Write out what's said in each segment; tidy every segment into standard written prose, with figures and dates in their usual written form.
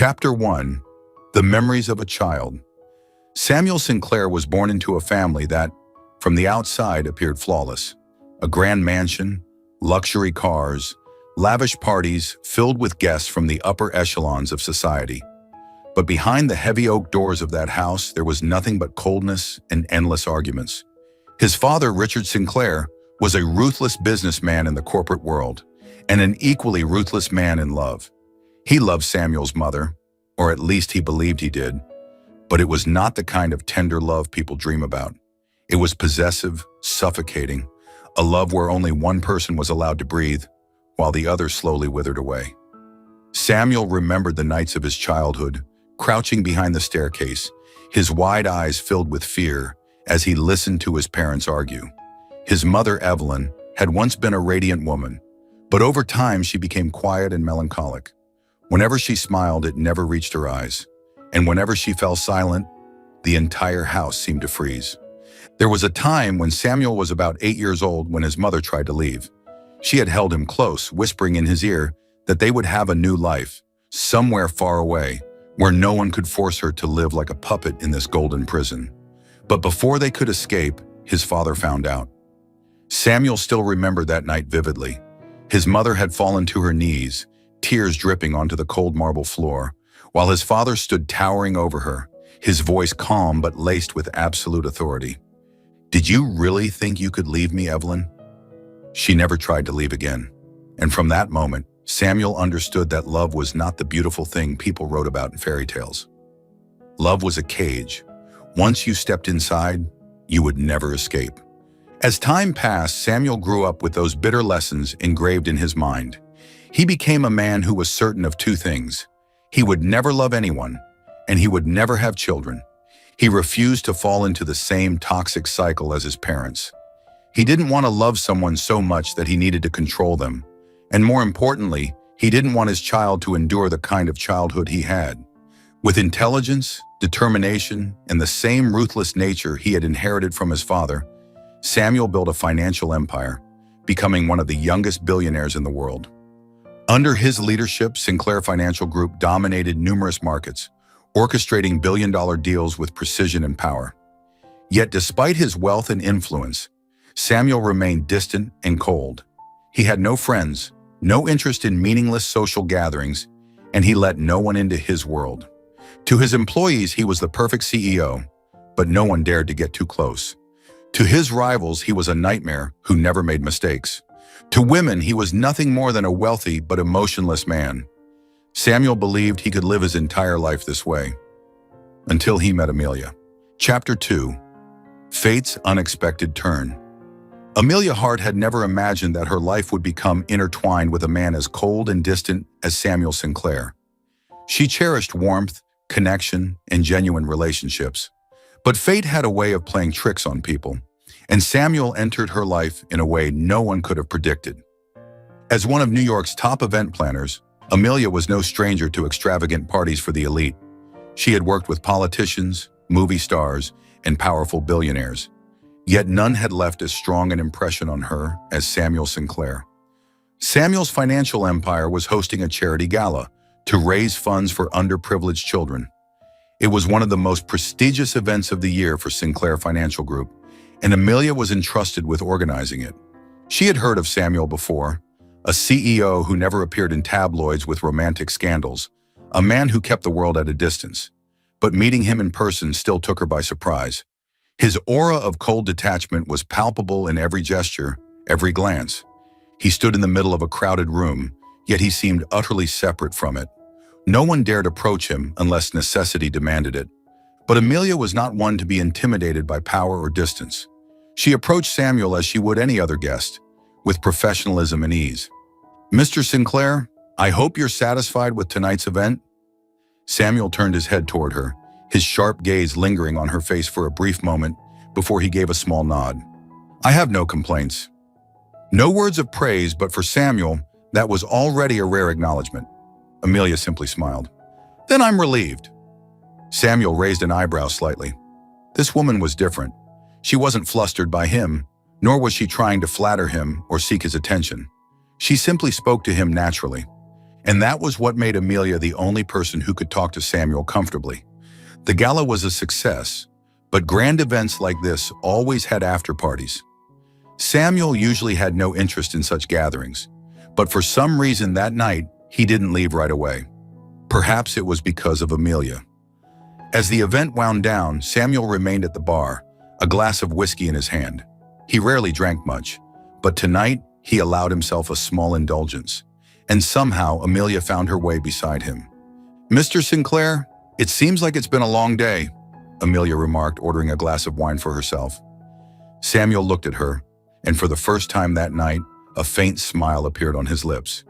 Chapter 1. The Memories of a Child. Samuel Sinclair was born into a family that, from the outside, appeared flawless. A grand mansion, luxury cars, lavish parties filled with guests from the upper echelons of society. But behind the heavy oak doors of that house, there was nothing but coldness and endless arguments. His father, Richard Sinclair, was a ruthless businessman in the corporate world, and an equally ruthless man in love. He loved Samuel's mother, or at least he believed he did, but it was not the kind of tender love people dream about. It was possessive, suffocating, a love where only one person was allowed to breathe, while the other slowly withered away. Samuel remembered the nights of his childhood, crouching behind the staircase, his wide eyes filled with fear as he listened to his parents argue. His mother, Evelyn, had once been a radiant woman, but over time she became quiet and melancholic. Whenever she smiled, it never reached her eyes, and whenever she fell silent, the entire house seemed to freeze. There was a time when Samuel was about 8 years old when his mother tried to leave. She had held him close, whispering in his ear that they would have a new life, somewhere far away, where no one could force her to live like a puppet in this golden prison. But before they could escape, his father found out. Samuel still remembered that night vividly. His mother had fallen to her knees, tears dripping onto the cold marble floor, while his father stood towering over her, his voice calm but laced with absolute authority. "Did you really think you could leave me, Evelyn?" She never tried to leave again. And from that moment, Samuel understood that love was not the beautiful thing people wrote about in fairy tales. Love was a cage. Once you stepped inside, you would never escape. As time passed, Samuel grew up with those bitter lessons engraved in his mind. He became a man who was certain of two things. He would never love anyone, and he would never have children. He refused to fall into the same toxic cycle as his parents. He didn't want to love someone so much that he needed to control them. And more importantly, he didn't want his child to endure the kind of childhood he had. With intelligence, determination, and the same ruthless nature he had inherited from his father, Samuel built a financial empire, becoming one of the youngest billionaires in the world. Under his leadership, Sinclair Financial Group dominated numerous markets, orchestrating billion-dollar deals with precision and power. Yet despite his wealth and influence, Samuel remained distant and cold. He had no friends, no interest in meaningless social gatherings, and he let no one into his world. To his employees, he was the perfect CEO, but no one dared to get too close. To his rivals, he was a nightmare who never made mistakes. To women, he was nothing more than a wealthy but emotionless man. Samuel believed he could live his entire life this way, until he met Amelia. Chapter 2. Fate's Unexpected Turn. Amelia Hart had never imagined that her life would become intertwined with a man as cold and distant as Samuel Sinclair. She cherished warmth, connection, and genuine relationships. But fate had a way of playing tricks on people, and Samuel entered her life in a way no one could have predicted. As one of New York's top event planners, Amelia was no stranger to extravagant parties for the elite. She had worked with politicians, movie stars, and powerful billionaires. Yet none had left as strong an impression on her as Samuel Sinclair. Samuel's financial empire was hosting a charity gala to raise funds for underprivileged children. It was one of the most prestigious events of the year for Sinclair Financial Group, and Amelia was entrusted with organizing it. She had heard of Samuel before, a CEO who never appeared in tabloids with romantic scandals, a man who kept the world at a distance. But meeting him in person still took her by surprise. His aura of cold detachment was palpable in every gesture, every glance. He stood in the middle of a crowded room, yet he seemed utterly separate from it. No one dared approach him unless necessity demanded it. But Amelia was not one to be intimidated by power or distance. She approached Samuel as she would any other guest, with professionalism and ease. "Mr. Sinclair, I hope you're satisfied with tonight's event." Samuel turned his head toward her, his sharp gaze lingering on her face for a brief moment before he gave a small nod. "I have no complaints." No words of praise, but for Samuel, that was already a rare acknowledgement. Amelia simply smiled. "Then I'm relieved." Samuel raised an eyebrow slightly. This woman was different. She wasn't flustered by him, nor was she trying to flatter him or seek his attention. She simply spoke to him naturally. And that was what made Amelia the only person who could talk to Samuel comfortably. The gala was a success, but grand events like this always had after-parties. Samuel usually had no interest in such gatherings, but for some reason that night, he didn't leave right away. Perhaps it was because of Amelia. As the event wound down, Samuel remained at the bar, a glass of whiskey in his hand. He rarely drank much, but tonight he allowed himself a small indulgence, and somehow Amelia found her way beside him. "Mr. Sinclair, it seems like it's been a long day," Amelia remarked, ordering a glass of wine for herself. Samuel looked at her, and for the first time that night, a faint smile appeared on his lips.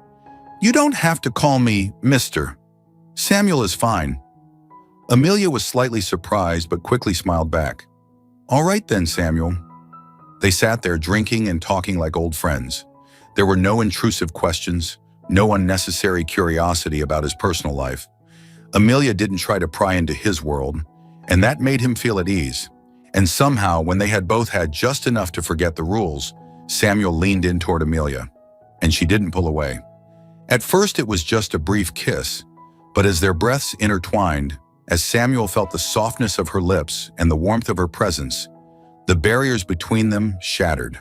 "You don't have to call me Mr. Samuel is fine." Amelia was slightly surprised but quickly smiled back. "All right then, Samuel." They sat there drinking and talking like old friends. There were no intrusive questions, no unnecessary curiosity about his personal life. Amelia didn't try to pry into his world, and that made him feel at ease. And somehow, when they had both had just enough to forget the rules, Samuel leaned in toward Amelia, and she didn't pull away. At first it was just a brief kiss, but as their breaths intertwined, as Samuel felt the softness of her lips and the warmth of her presence, the barriers between them shattered.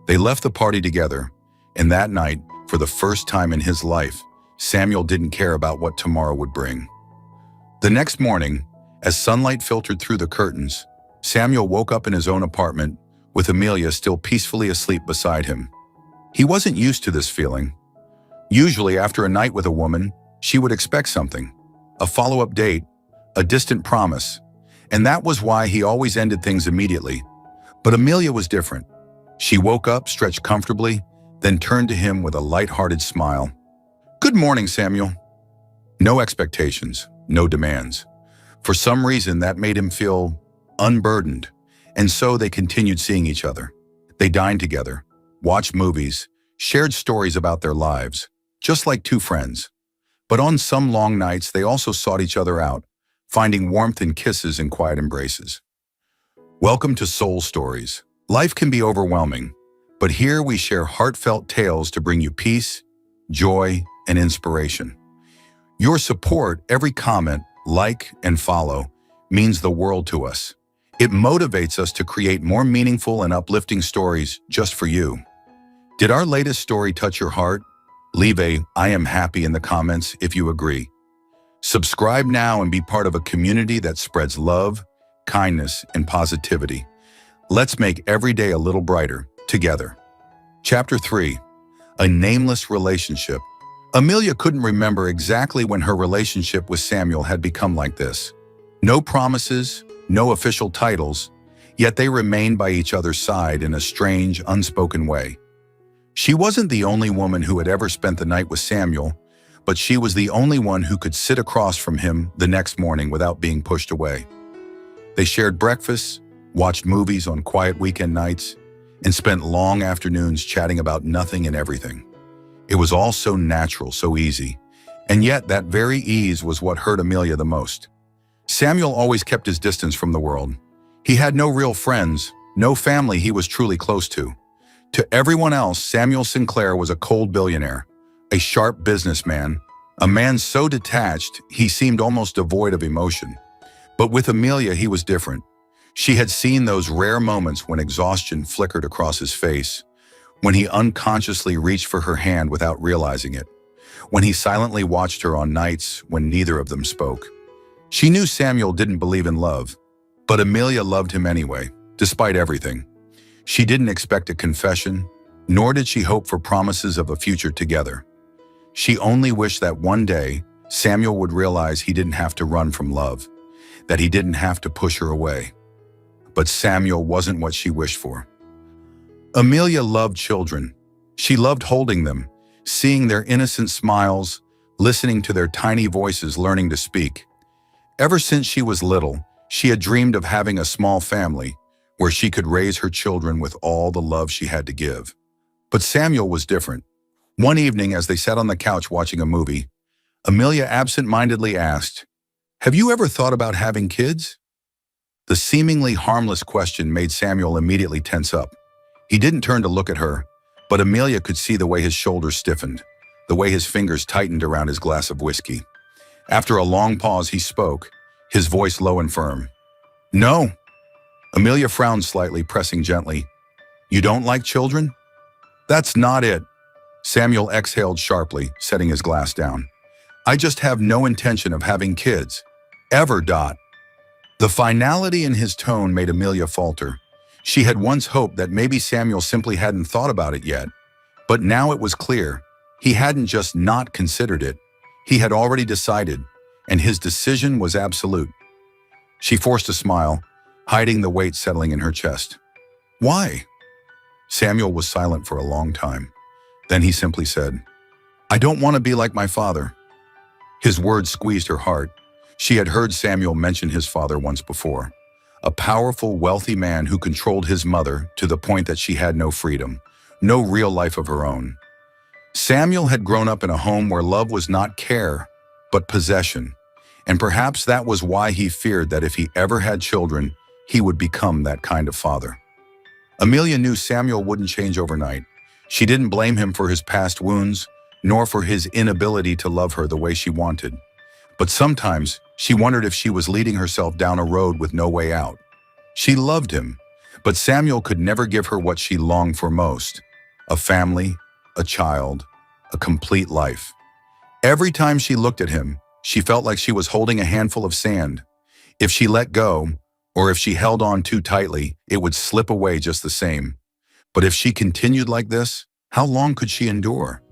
They left the party together, and that night, for the first time in his life, Samuel didn't care about what tomorrow would bring. The next morning, as sunlight filtered through the curtains, Samuel woke up in his own apartment with Amelia still peacefully asleep beside him. He wasn't used to this feeling. Usually, after a night with a woman, she would expect something, a follow-up date, a distant promise, and that was why he always ended things immediately. But Amelia was different. She woke up, stretched comfortably, then turned to him with a light-hearted smile. "Good morning, Samuel." No expectations, no demands. For some reason, that made him feel unburdened, and so they continued seeing each other. They dined together, watched movies, shared stories about their lives, just like two friends. But on some long nights, they also sought each other out, finding warmth in kisses and quiet embraces. Welcome to Soul Stories. Life can be overwhelming, but here we share heartfelt tales to bring you peace, joy, and inspiration. Your support, every comment, like, and follow, means the world to us. It motivates us to create more meaningful and uplifting stories just for you. Did our latest story touch your heart? Leave a "I am happy" in the comments if you agree. Subscribe now and be part of a community that spreads love, kindness, and positivity. Let's make every day a little brighter, together. Chapter 3. A Nameless Relationship. Amelia couldn't remember exactly when her relationship with Samuel had become like this. No promises, no official titles, yet they remained by each other's side in a strange, unspoken way. She wasn't the only woman who had ever spent the night with Samuel, but she was the only one who could sit across from him the next morning without being pushed away. They shared breakfasts, watched movies on quiet weekend nights, and spent long afternoons chatting about nothing and everything. It was all so natural, so easy, and yet that very ease was what hurt Amelia the most. Samuel always kept his distance from the world. He had no real friends, no family he was truly close to. To everyone else, Samuel Sinclair was a cold billionaire, a sharp businessman, a man so detached he seemed almost devoid of emotion. But with Amelia, he was different. She had seen those rare moments when exhaustion flickered across his face, when he unconsciously reached for her hand without realizing it, when he silently watched her on nights when neither of them spoke. She knew Samuel didn't believe in love, but Amelia loved him anyway, despite everything. She didn't expect a confession, nor did she hope for promises of a future together. She only wished that one day, Samuel would realize he didn't have to run from love, that he didn't have to push her away. But Samuel wasn't what she wished for. Amelia loved children. She loved holding them, seeing their innocent smiles, listening to their tiny voices learning to speak. Ever since she was little, she had dreamed of having a small family where she could raise her children with all the love she had to give. But Samuel was different. One evening, as they sat on the couch watching a movie, Amelia absent-mindedly asked, "Have you ever thought about having kids?" The seemingly harmless question made Samuel immediately tense up. He didn't turn to look at her, but Amelia could see the way his shoulders stiffened. the way his fingers tightened around his glass of whiskey. After a long pause, he spoke, his voice low and firm. "No." Amelia frowned slightly, pressing gently. "You don't like children?" "That's not it." Samuel exhaled sharply, setting his glass down. "I just have no intention of having kids. Ever. The finality in his tone made Amelia falter. She had once hoped that maybe Samuel simply hadn't thought about it yet. But now it was clear. He hadn't just not considered it. He had already decided, and his decision was absolute. She forced a smile, hiding the weight settling in her chest. "Why?" Samuel was silent for a long time. Then he simply said, "I don't want to be like my father." His words squeezed her heart. She had heard Samuel mention his father once before. A powerful, wealthy man who controlled his mother to the point that she had no freedom, no real life of her own. Samuel had grown up in a home where love was not care, but possession. And perhaps that was why he feared that if he ever had children, he would become that kind of father. Amelia knew Samuel wouldn't change overnight. She didn't blame him for his past wounds, nor for his inability to love her the way she wanted. But sometimes she wondered if she was leading herself down a road with no way out. She loved him, but Samuel could never give her what she longed for most: a family, a child, a complete life. Every time she looked at him, she felt like she was holding a handful of sand. If she let go, or if she held on too tightly, it would slip away just the same. But if she continued like this, how long could she endure?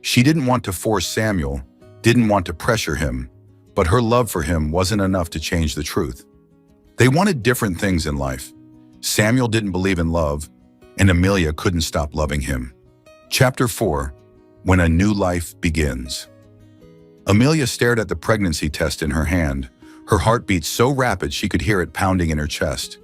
She didn't want to force Samuel, didn't want to pressure him, but her love for him wasn't enough to change the truth. They wanted different things in life. Samuel didn't believe in love, and Amelia couldn't stop loving him. Chapter 4. When a New Life Begins. Amelia stared at the pregnancy test in her hand, her heartbeat so rapid she could hear it pounding in her chest.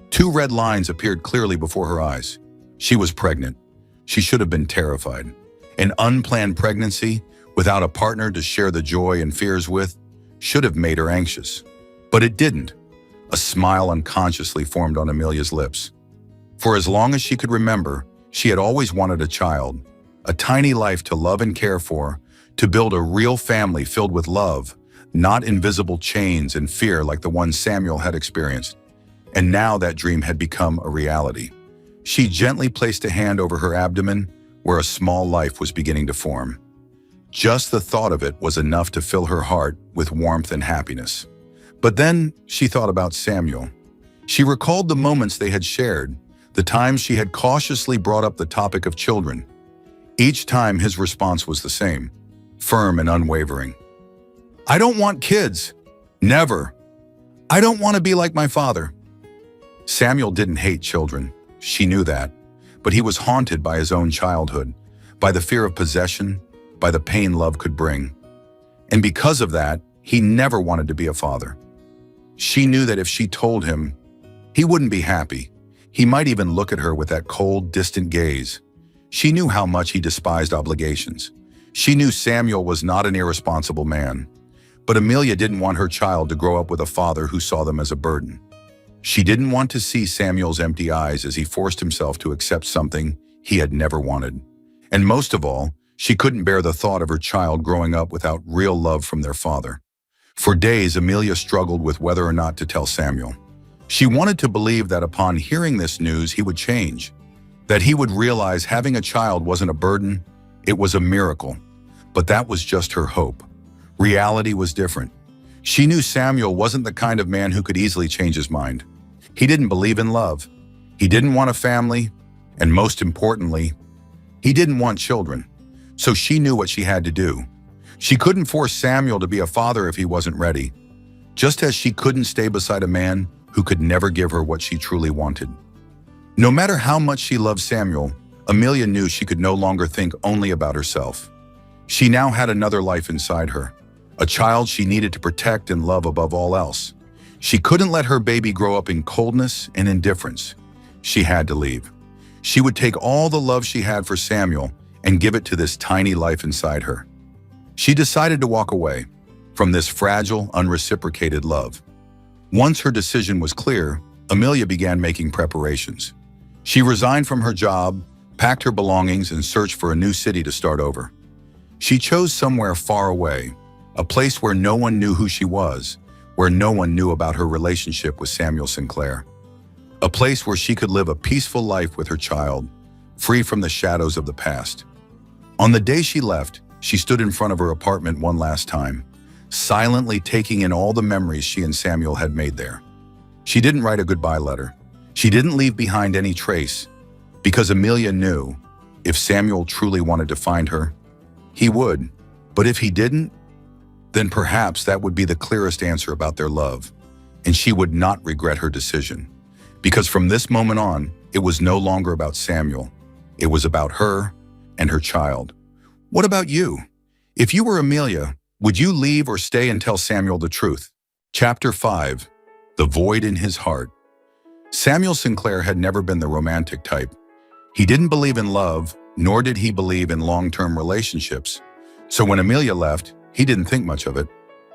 2 red lines appeared clearly before her eyes. She was pregnant. She should have been terrified. An unplanned pregnancy, without a partner to share the joy and fears with, should have made her anxious. But it didn't. A smile unconsciously formed on Amelia's lips. For as long as she could remember, she had always wanted a child, a tiny life to love and care for, to build a real family filled with love, not invisible chains and fear like the one Samuel had experienced. And now that dream had become a reality. She gently placed a hand over her abdomen, where a small life was beginning to form. Just the thought of it was enough to fill her heart with warmth and happiness. But then she thought about Samuel. She recalled the moments they had shared, the times she had cautiously brought up the topic of children. Each time his response was the same, firm and unwavering. "I don't want kids. Never. I don't want to be like my father." Samuel didn't hate children. She knew that. But he was haunted by his own childhood, by the fear of possession, by the pain love could bring. And because of that, he never wanted to be a father. She knew that if she told him, he wouldn't be happy. He might even look at her with that cold, distant gaze. She knew how much he despised obligations. She knew Samuel was not an irresponsible man. But Amelia didn't want her child to grow up with a father who saw them as a burden. She didn't want to see Samuel's empty eyes as he forced himself to accept something he had never wanted. And most of all, she couldn't bear the thought of her child growing up without real love from their father. For days, Amelia struggled with whether or not to tell Samuel. She wanted to believe that upon hearing this news, he would change, that he would realize having a child wasn't a burden, it was a miracle. But that was just her hope. Reality was different. She knew Samuel wasn't the kind of man who could easily change his mind. He didn't believe in love. He didn't want a family, and most importantly, he didn't want children. So she knew what she had to do. She couldn't force Samuel to be a father if he wasn't ready, just as she couldn't stay beside a man who could never give her what she truly wanted. No matter how much she loved Samuel, Amelia knew she could no longer think only about herself. She now had another life inside her, a child she needed to protect and love above all else. She couldn't let her baby grow up in coldness and indifference. She had to leave. She would take all the love she had for Samuel and give it to this tiny life inside her. She decided to walk away from this fragile, unreciprocated love. Once her decision was clear, Amelia began making preparations. She resigned from her job, packed her belongings, and searched for a new city to start over. She chose somewhere far away, a place where no one knew who she was, where no one knew about her relationship with Samuel Sinclair. A place where she could live a peaceful life with her child, free from the shadows of the past. On the day she left, she stood in front of her apartment one last time, silently taking in all the memories she and Samuel had made there. She didn't write a goodbye letter. She didn't leave behind any trace, because Amelia knew if Samuel truly wanted to find her, he would. But if he didn't, then perhaps that would be the clearest answer about their love, and she would not regret her decision. Because from this moment on, it was no longer about Samuel. It was about her and her child. What about you? If you were Amelia, would you leave or stay and tell Samuel the truth? Chapter 5. The Void in His Heart. Samuel Sinclair had never been the romantic type. He didn't believe in love, nor did he believe in long-term relationships. So when Amelia left, he didn't think much of it.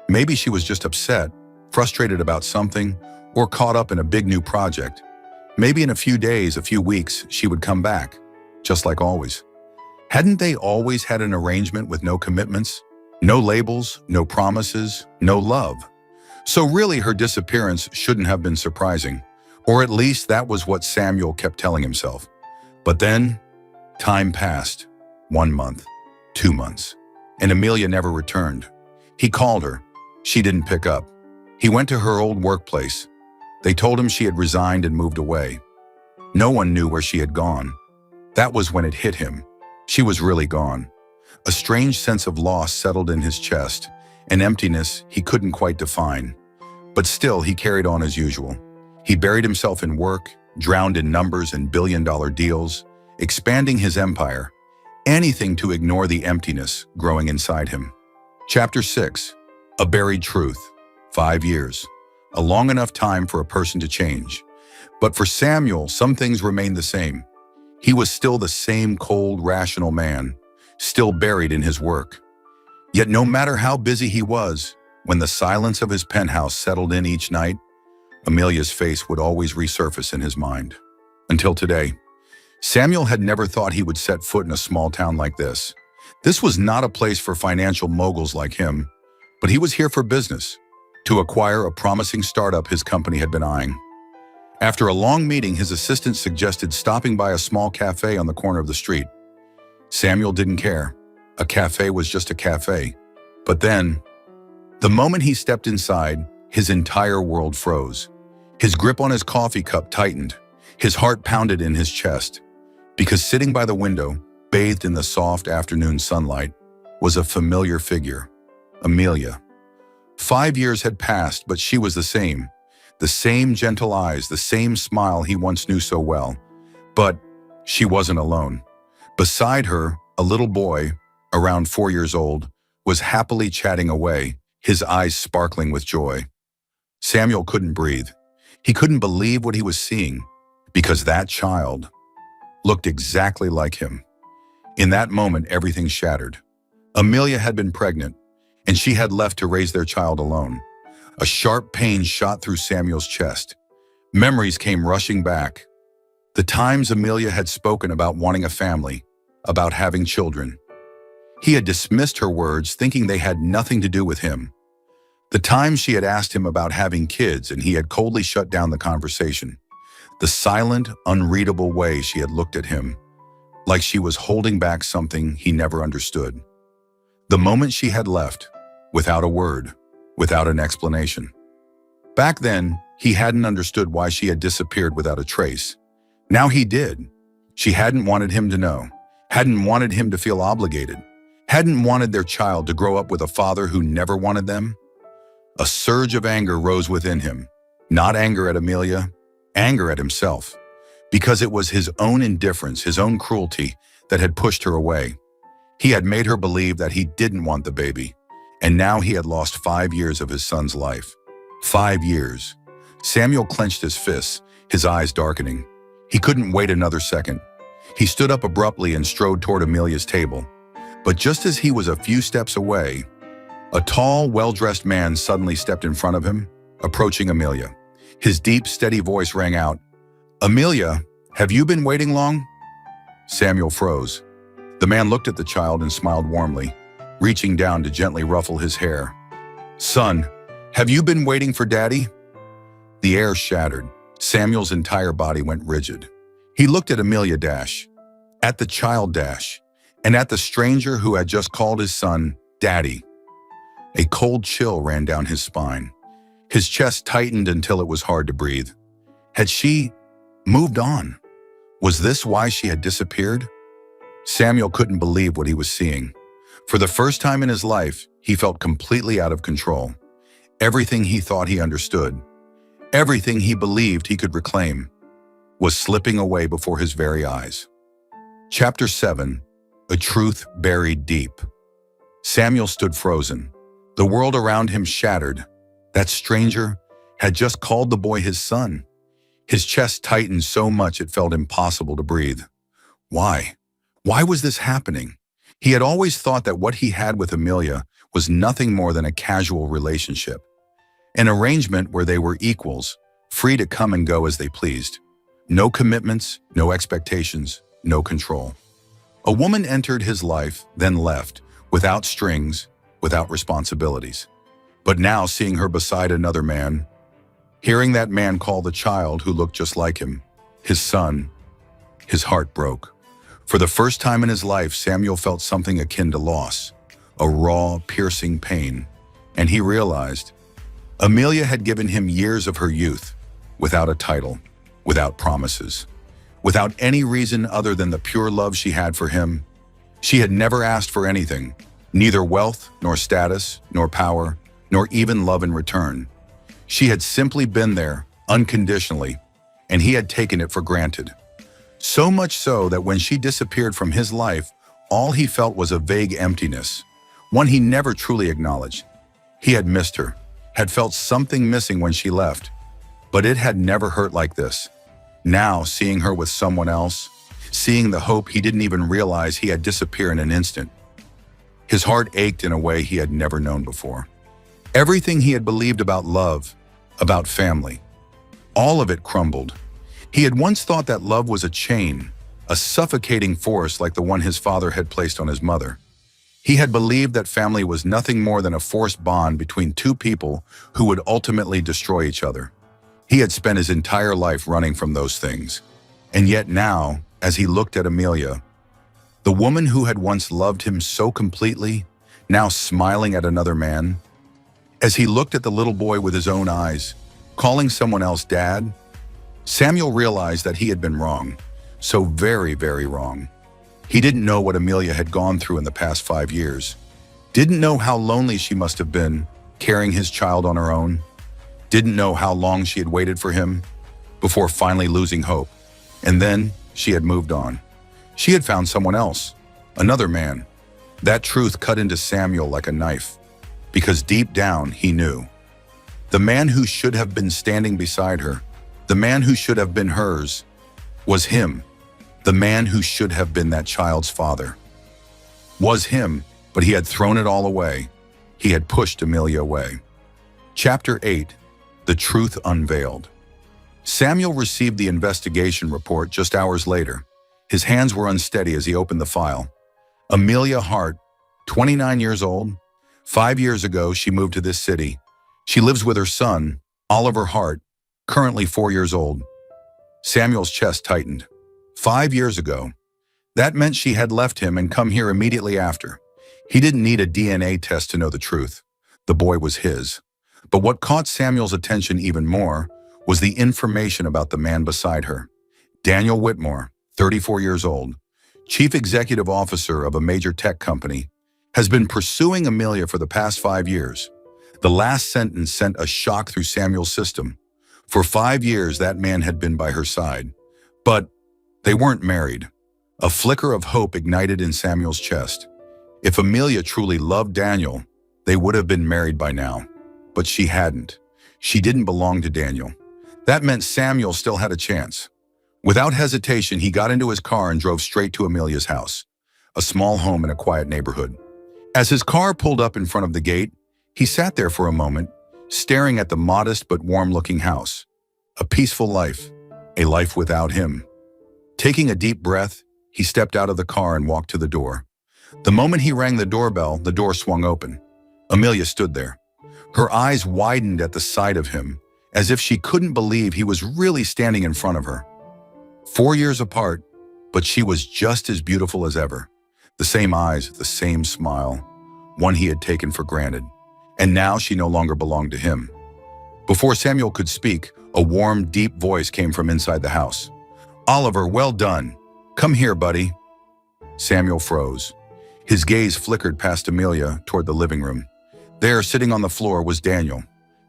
Maybe she was just upset, frustrated about something, or caught up in a big new project. Maybe in a few days, a few weeks, she would come back, just like always. Hadn't they always had an arrangement with no commitments? No labels, no promises, no love. So really her disappearance shouldn't have been surprising, or at least that was what Samuel kept telling himself. But then, time passed. 1 month, 2 months, and Amelia never returned. He called her. She didn't pick up. He went to her old workplace. They told him she had resigned and moved away. No one knew where she had gone. That was when it hit him. She was really gone. A strange sense of loss settled in his chest, an emptiness he couldn't quite define. But still, he carried on as usual. He buried himself in work, drowned in numbers and billion-dollar deals, expanding his empire, anything to ignore the emptiness growing inside him. Chapter 6. A Buried Truth. 5 years. A long enough time for a person to change. But for Samuel, some things remained the same. He was still the same cold, rational man, still buried in his work. Yet no matter how busy he was, when the silence of his penthouse settled in each night, Amelia's face would always resurface in his mind. Until today, Samuel had never thought he would set foot in a small town like this. This was not a place for financial moguls like him, but he was here for business, to acquire a promising startup his company had been eyeing. After a long meeting, his assistant suggested stopping by a small cafe on the corner of the street. Samuel didn't care. A cafe was just a cafe. But then, the moment he stepped inside, his entire world froze. His grip on his coffee cup tightened. His heart pounded in his chest. Because sitting by the window, bathed in the soft afternoon sunlight, was a familiar figure. Amelia. 5 years had passed, but she was the same. The same gentle eyes, the same smile he once knew so well. But she wasn't alone. Beside her, a little boy, around 4 years old, was happily chatting away, his eyes sparkling with joy. Samuel couldn't breathe. He couldn't believe what he was seeing, because that child looked exactly like him. In that moment, everything shattered. Amelia had been pregnant, and she had left to raise their child alone. A sharp pain shot through Samuel's chest. Memories came rushing back. The times Amelia had spoken about wanting a family, about having children. He had dismissed her words, thinking they had nothing to do with him. The times she had asked him about having kids, and he had coldly shut down the conversation. The silent, unreadable way she had looked at him, like she was holding back something he never understood. The moment she had left, without a word, without an explanation. Back then, he hadn't understood why she had disappeared without a trace. Now he did. She hadn't wanted him to know, hadn't wanted him to feel obligated, hadn't wanted their child to grow up with a father who never wanted them. A surge of anger rose within him, not anger at Amelia, anger at himself, because it was his own indifference, his own cruelty that had pushed her away. He had made her believe that he didn't want the baby, and now he had lost 5 years of his son's life. 5 years. Samuel clenched his fists, his eyes darkening. He couldn't wait another second. He stood up abruptly and strode toward Amelia's table. But just as he was a few steps away, a tall, well-dressed man suddenly stepped in front of him, approaching Amelia. His deep, steady voice rang out, "Amelia, have you been waiting long?" Samuel froze. The man looked at the child and smiled warmly. reaching down to gently ruffle his hair. "Son, have you been waiting for Daddy?" The air shattered. Samuel's entire body went rigid. He looked at Amelia Dash, at the child Dash, and at the stranger who had just called his son Daddy. A cold chill ran down his spine. His chest tightened until it was hard to breathe. Had she moved on? Was this why she had disappeared? Samuel couldn't believe what he was seeing. For the first time in his life, he felt completely out of control. Everything he thought he understood, everything he believed he could reclaim, was slipping away before his very eyes. Chapter 7. A Truth Buried Deep. Samuel stood frozen. The world around him shattered. That stranger had just called the boy his son. His chest tightened so much it felt impossible to breathe. Why? Why was this happening? He had always thought that what he had with Amelia was nothing more than a casual relationship. An arrangement where they were equals, free to come and go as they pleased. No commitments, no expectations, no control. A woman entered his life, then left, without strings, without responsibilities. But now seeing her beside another man, hearing that man call the child who looked just like him, his son, his heart broke. For the first time in his life, Samuel felt something akin to loss, a raw, piercing pain, and he realized Amelia had given him years of her youth, without a title, without promises, without any reason other than the pure love she had for him. She had never asked for anything, neither wealth, nor status, nor power, nor even love in return. She had simply been there, unconditionally, and he had taken it for granted. So much so that when she disappeared from his life, all he felt was a vague emptiness, one he never truly acknowledged. He had missed her, had felt something missing when she left, but it had never hurt like this. Now, seeing her with someone else, seeing the hope he didn't even realize he had disappear in an instant, his heart ached in a way he had never known before. Everything he had believed about love, about family, all of it crumbled. He had once thought that love was a chain, a suffocating force like the one his father had placed on his mother. He had believed that family was nothing more than a forced bond between two people who would ultimately destroy each other. He had spent his entire life running from those things. And yet now, as he looked at Amelia, the woman who had once loved him so completely, now smiling at another man, as he looked at the little boy with his own eyes, calling someone else dad, Samuel realized that he had been wrong, so very, very wrong. He didn't know what Amelia had gone through in the past 5 years, didn't know how lonely she must have been, carrying his child on her own, didn't know how long she had waited for him, before finally losing hope. And then she had moved on. She had found someone else, another man. That truth cut into Samuel like a knife, because deep down he knew. The man who should have been standing beside her, the man who should have been hers, was him. The man who should have been that child's father was him, but he had thrown it all away. He had pushed Amelia away. Chapter 8. The Truth Unveiled. Samuel received the investigation report just hours later. His hands were unsteady as he opened the file. Amelia Hart, 29 years old. 5 years ago, she moved to this city. She lives with her son, Oliver Hart, currently 4 years old. Samuel's chest tightened. 5 years ago. That meant she had left him and come here immediately after. He didn't need a DNA test to know the truth. The boy was his. But what caught Samuel's attention even more was the information about the man beside her. Daniel Whitmore, 34 years old, chief executive officer of a major tech company, has been pursuing Amelia for the past 5 years. The last sentence sent a shock through Samuel's system. For 5 years, that man had been by her side. But they weren't married. A flicker of hope ignited in Samuel's chest. If Amelia truly loved Daniel, they would have been married by now. But she hadn't. She didn't belong to Daniel. That meant Samuel still had a chance. Without hesitation, he got into his car and drove straight to Amelia's house, a small home in a quiet neighborhood. As his car pulled up in front of the gate, he sat there for a moment, staring at the modest but warm-looking house. A peaceful life, a life without him. Taking a deep breath, he stepped out of the car and walked to the door. The moment he rang the doorbell, the door swung open. Amelia stood there. Her eyes widened at the sight of him, as if she couldn't believe he was really standing in front of her. 4 years apart, but she was just as beautiful as ever. The same eyes, the same smile, one he had taken for granted. And now she no longer belonged to him. Before Samuel could speak, a warm, deep voice came from inside the house. "Oliver, well done. Come here, buddy." Samuel froze. His gaze flickered past Amelia toward the living room. There, sitting on the floor, was Daniel,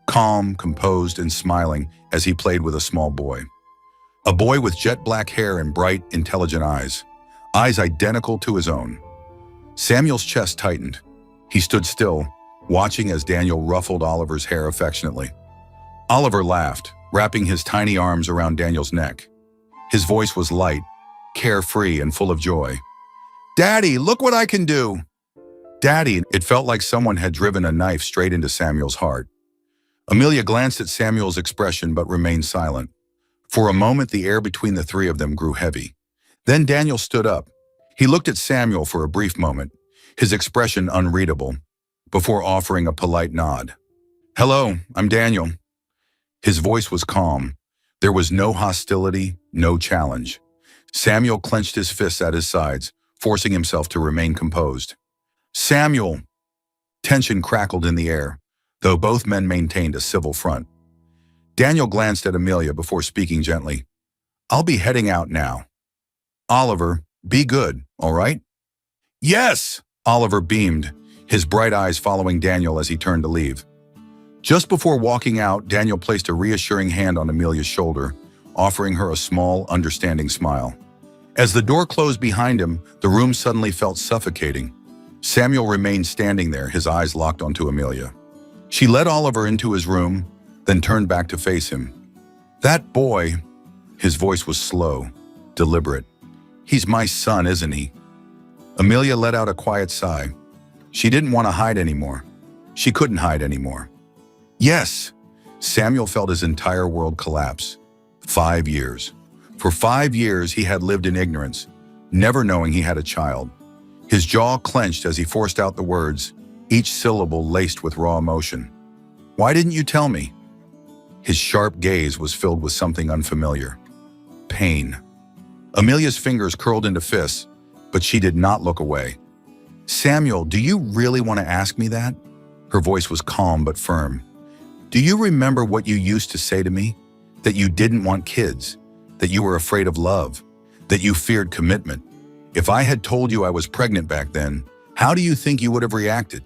calm, composed, and smiling as he played with a small boy. A boy with jet black hair and bright, intelligent eyes identical to his own. Samuel's chest tightened. He stood still, watching as Daniel ruffled Oliver's hair affectionately. Oliver laughed, wrapping his tiny arms around Daniel's neck. His voice was light, carefree, and full of joy. "Daddy, look what I can do!" "Daddy," it felt like someone had driven a knife straight into Samuel's heart. Amelia glanced at Samuel's expression but remained silent. For a moment, the air between the three of them grew heavy. Then Daniel stood up. He looked at Samuel for a brief moment, his expression unreadable, before offering a polite nod. "Hello, I'm Daniel." His voice was calm. There was no hostility, no challenge. Samuel clenched his fists at his sides, forcing himself to remain composed. "Samuel!" Tension crackled in the air, though both men maintained a civil front. Daniel glanced at Amelia before speaking gently. "I'll be heading out now. Oliver, be good, all right?" "Yes!" Oliver beamed, his bright eyes following Daniel as he turned to leave. Just before walking out, Daniel placed a reassuring hand on Amelia's shoulder, offering her a small, understanding smile. As the door closed behind him, the room suddenly felt suffocating. Samuel remained standing there, his eyes locked onto Amelia. She led Oliver into his room, then turned back to face him. "That boy," his voice was slow, deliberate. "He's my son, isn't he?" Amelia let out a quiet sigh. She didn't want to hide anymore. She couldn't hide anymore. "Yes." Samuel felt his entire world collapse. 5 years. For 5 years, he had lived in ignorance, never knowing he had a child. His jaw clenched as he forced out the words, each syllable laced with raw emotion. "Why didn't you tell me?" His sharp gaze was filled with something unfamiliar. Pain. Amelia's fingers curled into fists, but she did not look away. "Samuel, do you really want to ask me that?" Her voice was calm but firm. "Do you remember what you used to say to me? That you didn't want kids, that you were afraid of love, that you feared commitment. If I had told you I was pregnant back then, how do you think you would have reacted?"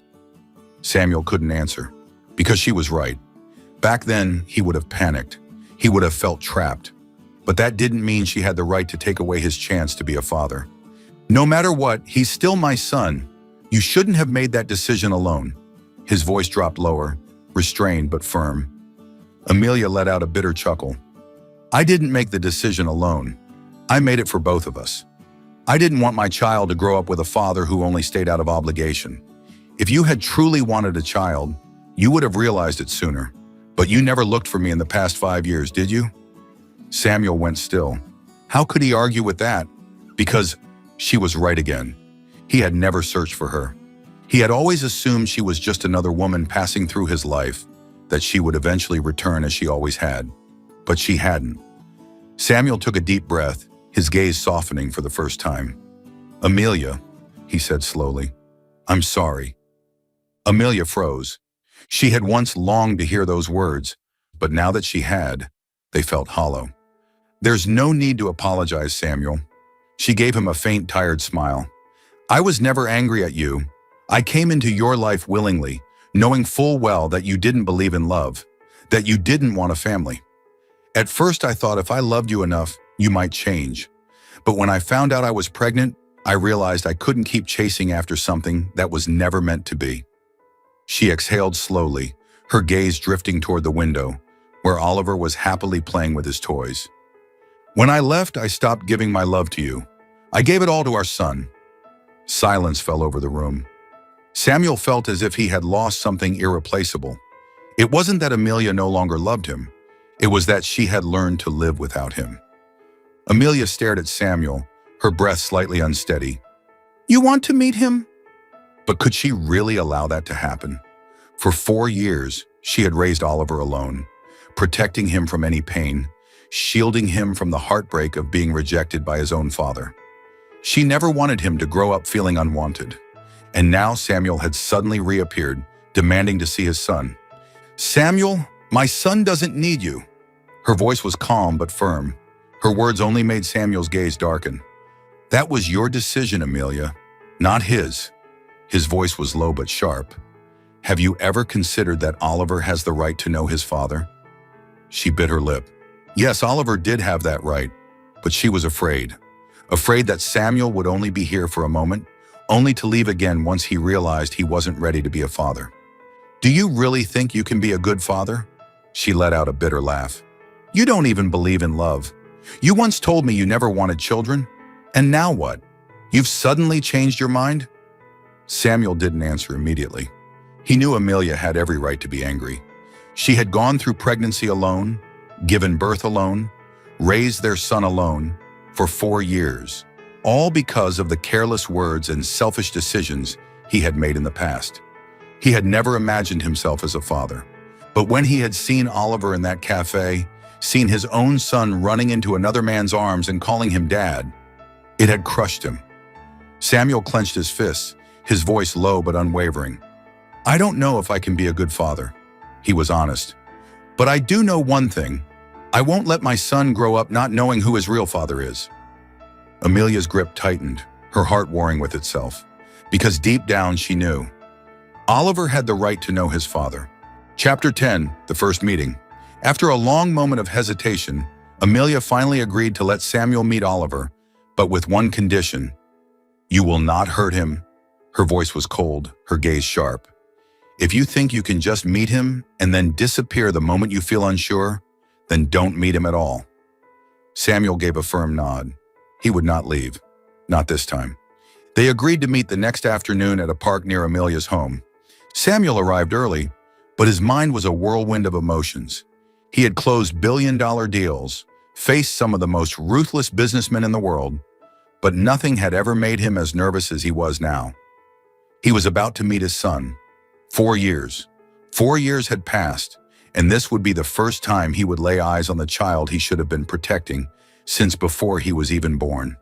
Samuel couldn't answer, because she was right. Back then, he would have panicked. He would have felt trapped. But that didn't mean she had the right to take away his chance to be a father. "No matter what, he's still my son. You shouldn't have made that decision alone." His voice dropped lower, restrained but firm. Amelia let out a bitter chuckle. "I didn't make the decision alone. I made it for both of us. I didn't want my child to grow up with a father who only stayed out of obligation. If you had truly wanted a child, you would have realized it sooner. But you never looked for me in the past 5 years, did you?" Samuel went still. How could he argue with that? Because she was right again. He had never searched for her. He had always assumed she was just another woman passing through his life, that she would eventually return as she always had. But she hadn't. Samuel took a deep breath, his gaze softening for the first time. "Amelia," he said slowly, "I'm sorry." Amelia froze. She had once longed to hear those words, but now that she had, they felt hollow. "There's no need to apologize, Samuel." She gave him a faint, tired smile. "I was never angry at you. I came into your life willingly, knowing full well that you didn't believe in love, that you didn't want a family. At first I thought if I loved you enough, you might change. But when I found out I was pregnant, I realized I couldn't keep chasing after something that was never meant to be." She exhaled slowly, her gaze drifting toward the window, where Oliver was happily playing with his toys. "When I left, I stopped giving my love to you. I gave it all to our son." Silence fell over the room. Samuel felt as if he had lost something irreplaceable. It wasn't that Amelia no longer loved him. It was that she had learned to live without him. Amelia stared at Samuel, her breath slightly unsteady. "You want to meet him?" But could she really allow that to happen? For 4 years, she had raised Oliver alone, protecting him from any pain, shielding him from the heartbreak of being rejected by his own father. She never wanted him to grow up feeling unwanted. And now Samuel had suddenly reappeared, demanding to see his son. "Samuel, my son doesn't need you." Her voice was calm but firm. Her words only made Samuel's gaze darken. "That was your decision, Amelia, not his." His voice was low but sharp. "Have you ever considered that Oliver has the right to know his father?" She bit her lip. Yes, Oliver did have that right, but she was afraid. Afraid that Samuel would only be here for a moment, only to leave again once he realized he wasn't ready to be a father. "Do you really think you can be a good father?" She let out a bitter laugh. "You don't even believe in love. You once told me you never wanted children. And now what? You've suddenly changed your mind?" Samuel didn't answer immediately. He knew Amelia had every right to be angry. She had gone through pregnancy alone, given birth alone, raised their son alone for 4 years, all because of the careless words and selfish decisions he had made in the past. He had never imagined himself as a father. But when he had seen Oliver in that cafe, seen his own son running into another man's arms and calling him dad, it had crushed him. Samuel clenched his fists, his voice low but unwavering. "I don't know if I can be a good father," he was honest. "But I do know one thing. I won't let my son grow up not knowing who his real father is." Amelia's grip tightened, her heart warring with itself, because deep down she knew. Oliver had the right to know his father. Chapter 10, The First Meeting. After a long moment of hesitation, Amelia finally agreed to let Samuel meet Oliver, but with one condition. "You will not hurt him." Her voice was cold, her gaze sharp. "If you think you can just meet him and then disappear the moment you feel unsure, then don't meet him at all." Samuel gave a firm nod. He would not leave. Not this time. They agreed to meet the next afternoon at a park near Amelia's home. Samuel arrived early, but his mind was a whirlwind of emotions. He had closed billion-dollar deals, faced some of the most ruthless businessmen in the world, but nothing had ever made him as nervous as he was now. He was about to meet his son. 4 years. 4 years had passed, and this would be the first time he would lay eyes on the child he should have been protecting since before he was even born.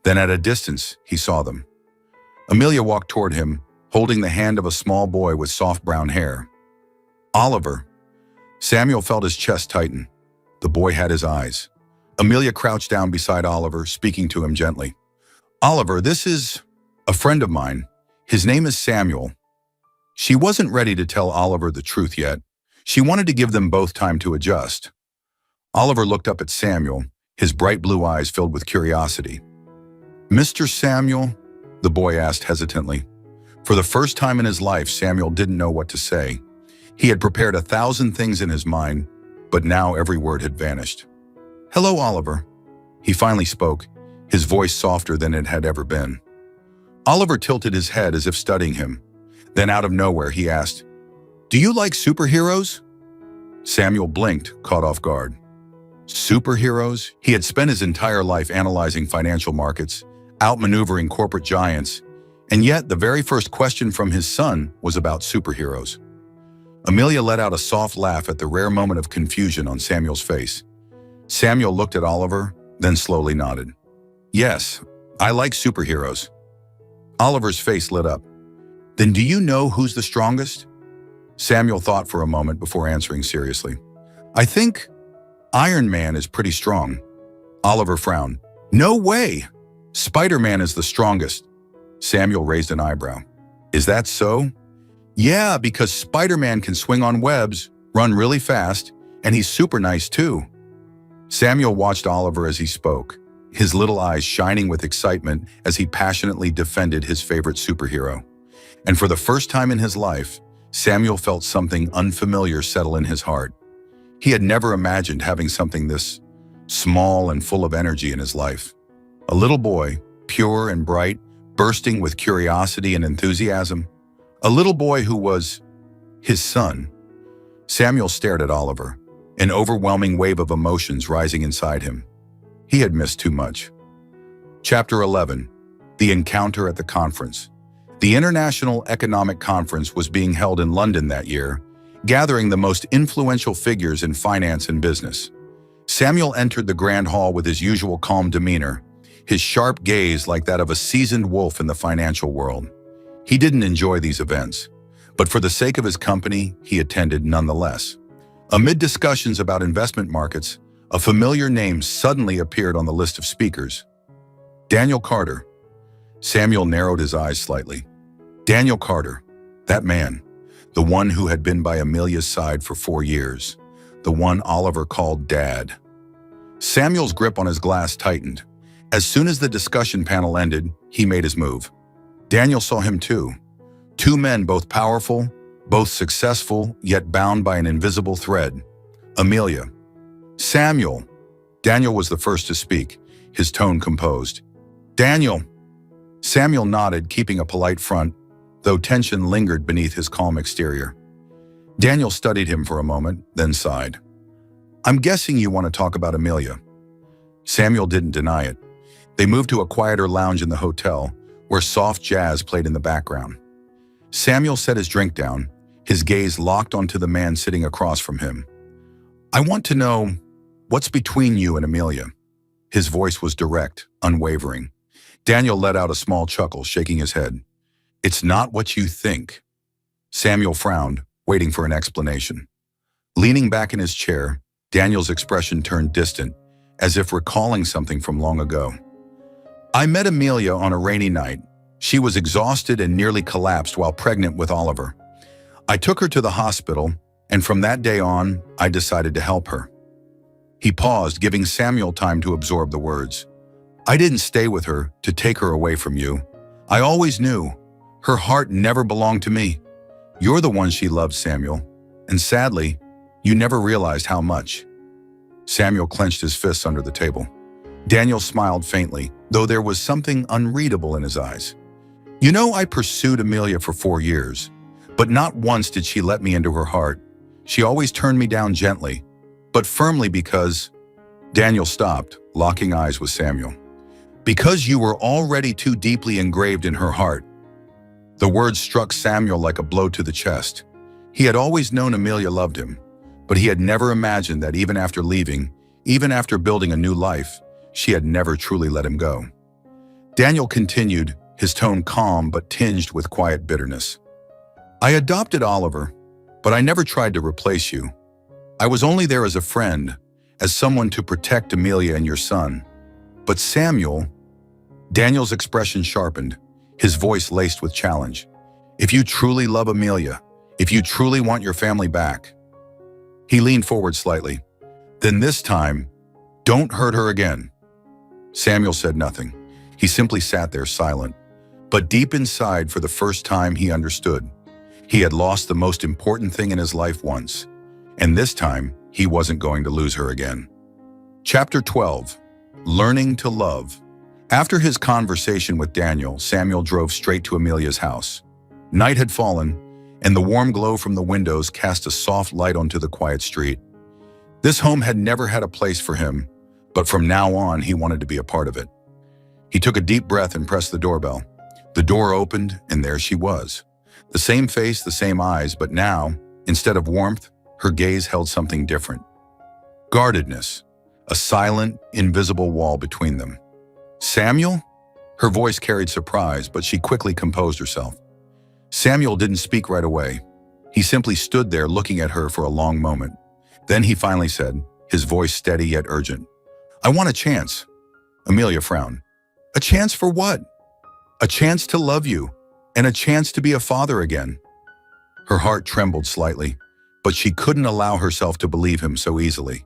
Then at a distance, he saw them. Amelia walked toward him, holding the hand of a small boy with soft brown hair. "Oliver." Samuel felt his chest tighten. The boy had his eyes. Amelia crouched down beside Oliver, speaking to him gently. "Oliver, this is a friend of mine. His name is Samuel." She wasn't ready to tell Oliver the truth yet. She wanted to give them both time to adjust. Oliver looked up at Samuel, his bright blue eyes filled with curiosity. "Mr. Samuel?" the boy asked hesitantly. For the first time in his life, Samuel didn't know what to say. He had prepared 1,000 things in his mind, but now every word had vanished. "Hello, Oliver." He finally spoke, his voice softer than it had ever been. Oliver tilted his head as if studying him. Then out of nowhere, he asked, "Do you like superheroes?" Samuel blinked, caught off guard. Superheroes? He had spent his entire life analyzing financial markets, outmaneuvering corporate giants, and yet the very first question from his son was about superheroes. Amelia let out a soft laugh at the rare moment of confusion on Samuel's face. Samuel looked at Oliver, then slowly nodded. "Yes, I like superheroes." Oliver's face lit up. "Then do you know who's the strongest?" Samuel thought for a moment before answering seriously. "I think Iron Man is pretty strong." Oliver frowned. "No way! Spider-Man is the strongest." Samuel raised an eyebrow. "Is that so?" "Yeah, because Spider-Man can swing on webs, run really fast, and he's super nice too." Samuel watched Oliver as he spoke, his little eyes shining with excitement as he passionately defended his favorite superhero. And for the first time in his life, Samuel felt something unfamiliar settle in his heart. He had never imagined having something this small and full of energy in his life. A little boy, pure and bright, bursting with curiosity and enthusiasm. A little boy who was his son. Samuel stared at Oliver, an overwhelming wave of emotions rising inside him. He had missed too much. Chapter 11. The Encounter at the Conference. The International Economic Conference was being held in London that year, gathering the most influential figures in finance and business. Samuel entered the grand hall with his usual calm demeanor, his sharp gaze like that of a seasoned wolf in the financial world. He didn't enjoy these events, but for the sake of his company, he attended nonetheless. Amid discussions about investment markets, a familiar name suddenly appeared on the list of speakers. Daniel Carter. Samuel narrowed his eyes slightly. Daniel Carter, that man, the one who had been by Amelia's side for 4 years, the one Oliver called Dad. Samuel's grip on his glass tightened. As soon as the discussion panel ended, he made his move. Daniel saw him too. Two men, both powerful, both successful, yet bound by an invisible thread. Amelia. Samuel. Daniel was the first to speak, his tone composed. Daniel. Samuel nodded, keeping a polite front, though tension lingered beneath his calm exterior. Daniel studied him for a moment, then sighed. I'm guessing you want to talk about Amelia. Samuel didn't deny it. They moved to a quieter lounge in the hotel, where soft jazz played in the background. Samuel set his drink down, his gaze locked onto the man sitting across from him. I want to know, what's between you and Amelia? His voice was direct, unwavering. Daniel let out a small chuckle, shaking his head. It's not what you think. Samuel frowned, waiting for an explanation. Leaning back in his chair, Daniel's expression turned distant, as if recalling something from long ago. I met Amelia on a rainy night. She was exhausted and nearly collapsed while pregnant with Oliver. I took her to the hospital, and from that day on, I decided to help her. He paused, giving Samuel time to absorb the words. I didn't stay with her to take her away from you. I always knew. Her heart never belonged to me. You're the one she loved, Samuel. And sadly, you never realized how much. Samuel clenched his fists under the table. Daniel smiled faintly, though there was something unreadable in his eyes. You know, I pursued Amelia for 4 years, but not once did she let me into her heart. She always turned me down gently, but firmly because... Daniel stopped, locking eyes with Samuel. Because you were already too deeply engraved in her heart. The words struck Samuel like a blow to the chest. He had always known Amelia loved him, but he had never imagined that even after leaving, even after building a new life, she had never truly let him go. Daniel continued, his tone calm but tinged with quiet bitterness. I adopted Oliver, but I never tried to replace you. I was only there as a friend, as someone to protect Amelia and your son. But Samuel... Daniel's expression sharpened, his voice laced with challenge. If you truly love Amelia, if you truly want your family back... He leaned forward slightly. Then this time, don't hurt her again. Samuel said nothing. He simply sat there silent. But deep inside, for the first time, he understood. He had lost the most important thing in his life once, and this time, he wasn't going to lose her again. Chapter 12. Learning to Love. After his conversation with Daniel, Samuel drove straight to Amelia's house. Night had fallen, and the warm glow from the windows cast a soft light onto the quiet street. This home had never had a place for him, but from now on, he wanted to be a part of it. He took a deep breath and pressed the doorbell. The door opened, and there she was. The same face, the same eyes, but now, instead of warmth, her gaze held something different. Guardedness, a silent, invisible wall between them. Samuel? Her voice carried surprise, but she quickly composed herself. Samuel didn't speak right away. He simply stood there looking at her for a long moment. Then he finally said, his voice steady yet urgent, I want a chance. Amelia frowned. A chance for what? A chance to love you, and a chance to be a father again. Her heart trembled slightly, but she couldn't allow herself to believe him so easily.